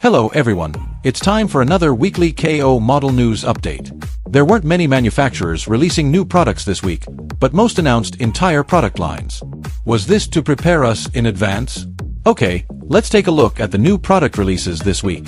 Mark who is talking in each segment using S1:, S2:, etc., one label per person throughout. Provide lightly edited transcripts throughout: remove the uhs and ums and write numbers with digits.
S1: Hello everyone, it's time for another weekly KO model news update. There weren't many manufacturers releasing new products this week, but most announced entire product lines. Was this to prepare us in advance? Okay, let's take a look at the new product releases this week.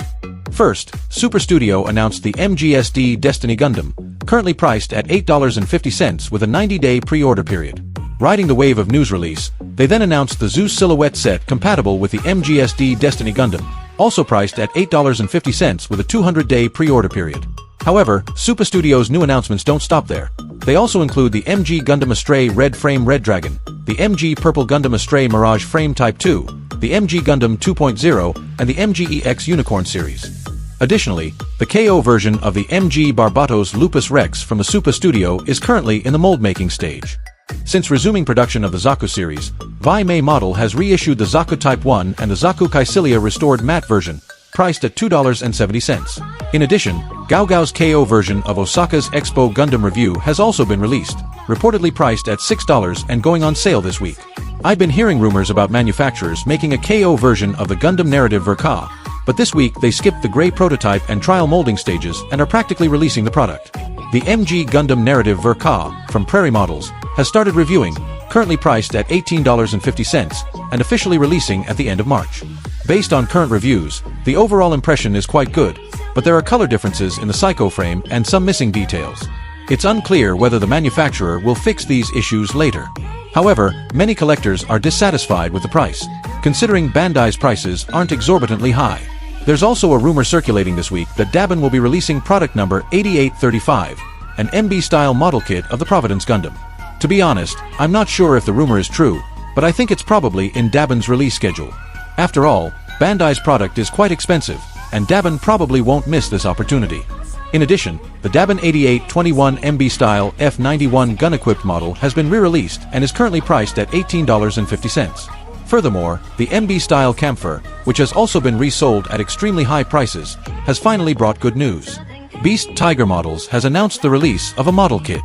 S1: First, Super Studio announced the MGSD Destiny Gundam, currently priced at $8.50 with a 90-day pre-order period. Riding the wave of news release, they then announced the Zeus Silhouette set compatible with the MGSD Destiny Gundam, also priced at $8.50 with a 200-day pre-order period. However, Super Studio's new announcements don't stop there. They also include the MG Gundam Astray Red Frame Red Dragon, the MG Purple Gundam Astray Mirage Frame Type 2, the MG Gundam 2.0, and the MG EX Unicorn series. Additionally, the KO version of the MG Barbatos Lupus Rex from the Super Studio is currently in the mold-making stage. Since resuming production of the Zaku series, Prairie Models has reissued the Zaku Type 1 and the Zaku Kycilia Restored Matte version, priced at $2.70. In addition, Gaogao's KO version of Osaka's Expo Gundam Review has also been released, reportedly priced at $6 and going on sale this week. I've been hearing rumors about manufacturers making a KO version of the Gundam narrative Verka, but this week they skipped the gray prototype and trial molding stages and are practically releasing the product. The MG Gundam narrative Verka from Prairie Models has started reviewing, currently priced at $18.50 and officially releasing at the end of March. Based on current reviews, the overall impression is quite good, but there are color differences in the Psycho frame and some missing details. It's unclear whether the manufacturer will fix these issues later. However, many collectors are dissatisfied with the price, considering Bandai's prices aren't exorbitantly high. There's also a rumor circulating this week that Dabin will be releasing product number 8835, an MB-style model kit of the Providence Gundam. To be honest, I'm not sure if the rumor is true, but I think it's probably in Dabin's release schedule. After all, Bandai's product is quite expensive, and Dabin probably won't miss this opportunity. In addition, the Dabin 8821 MB-style F91 gun-equipped model has been re-released and is currently priced at $18.50. Furthermore, the MB-style Camphor, which has also been resold at extremely high prices, has finally brought good news. Beast Tiger Models has announced the release of a model kit.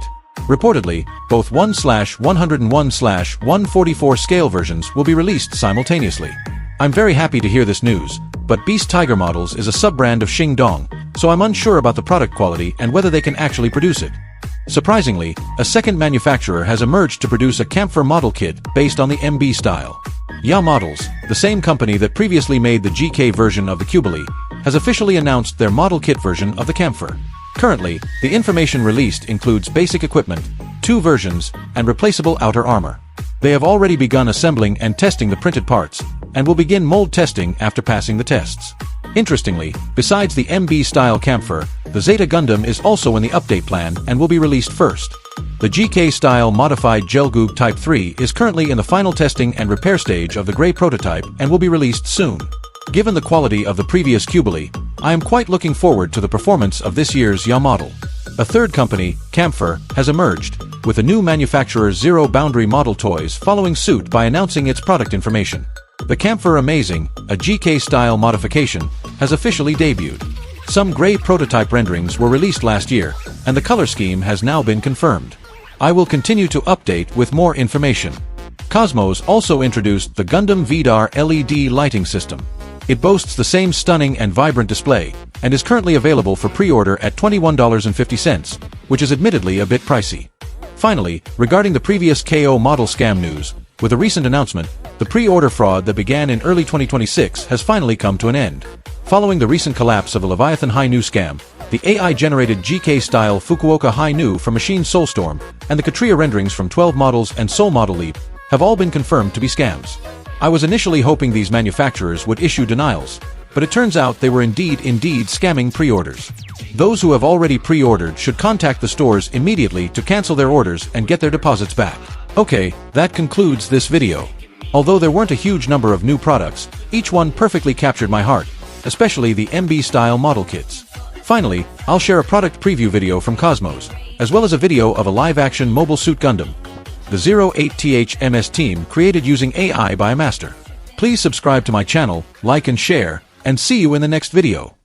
S1: Reportedly, both 1/101/144 scale versions will be released simultaneously. I'm very happy to hear this news, but Beast Tiger Models is a sub-brand of Xingdong, so I'm unsure about the product quality and whether they can actually produce it. Surprisingly, a second manufacturer has emerged to produce a Camphor model kit based on the MB style. Ya Models, the same company that previously made the GK version of the Cubili, has officially announced their model kit version of the Camphor. Currently, the information released includes basic equipment, 2 versions, and replaceable outer armor. They have already begun assembling and testing the printed parts, and will begin mold testing after passing the tests. Interestingly, besides the MB-style Camphor, the Zeta Gundam is also in the update plan and will be released first. The GK-style modified Gelgoog Type 3 is currently in the final testing and repair stage of the gray prototype and will be released soon. Given the quality of the previous Cubili, I am quite looking forward to the performance of this year's Ya model. A third company, Camphor, has emerged, with a new manufacturer Zero Boundary Model Toys following suit by announcing its product information. The Camphor Amazing, a GK-style modification, has officially debuted. Some gray prototype renderings were released last year, and the color scheme has now been confirmed. I will continue to update with more information. Cosmos also introduced the Gundam Vidar LED lighting system. It boasts the same stunning and vibrant display, and is currently available for pre-order at $21.50, which is admittedly a bit pricey. Finally, regarding the previous KO model scam news, with a recent announcement, the pre-order fraud that began in early 2026 has finally come to an end. Following the recent collapse of the Leviathan High Nu scam, the AI-generated GK-style Fukuoka High Nu from Machine Soulstorm and the Katria renderings from 12 Models and Soul Model Leap have all been confirmed to be scams. I was initially hoping these manufacturers would issue denials, but it turns out they were indeed scamming pre-orders. Those who have already pre-ordered should contact the stores immediately to cancel their orders and get their deposits back. Okay, that concludes this video. Although there weren't a huge number of new products, each one perfectly captured my heart, especially the MB-style model kits. Finally, I'll share a product preview video from Cosmos, as well as a video of a live-action Mobile Suit Gundam, the 08TH-MS team created using AI by a master. Please subscribe to my channel, like and share, and see you in the next video.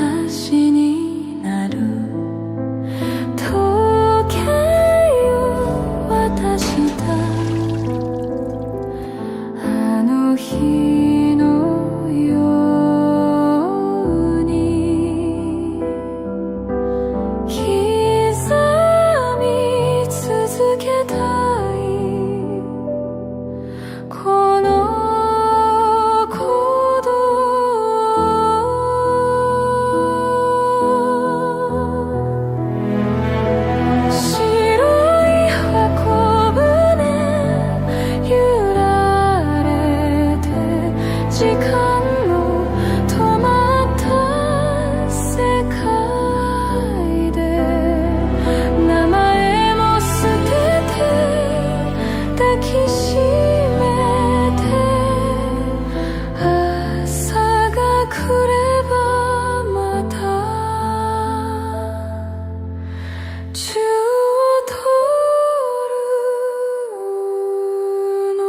S2: 話になる時計を渡したあの日のように刻み続けたいこの時間の止まった世界で名前も捨てて抱きしめて朝が来ればまた中を通るの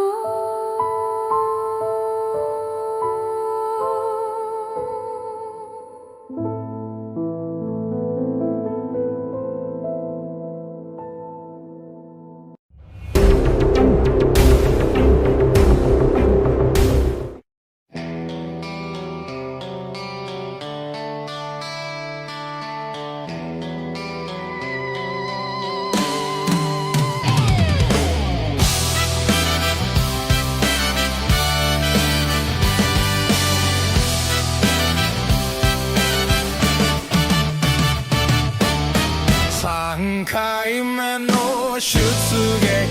S3: 3回目の出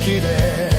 S3: 撃で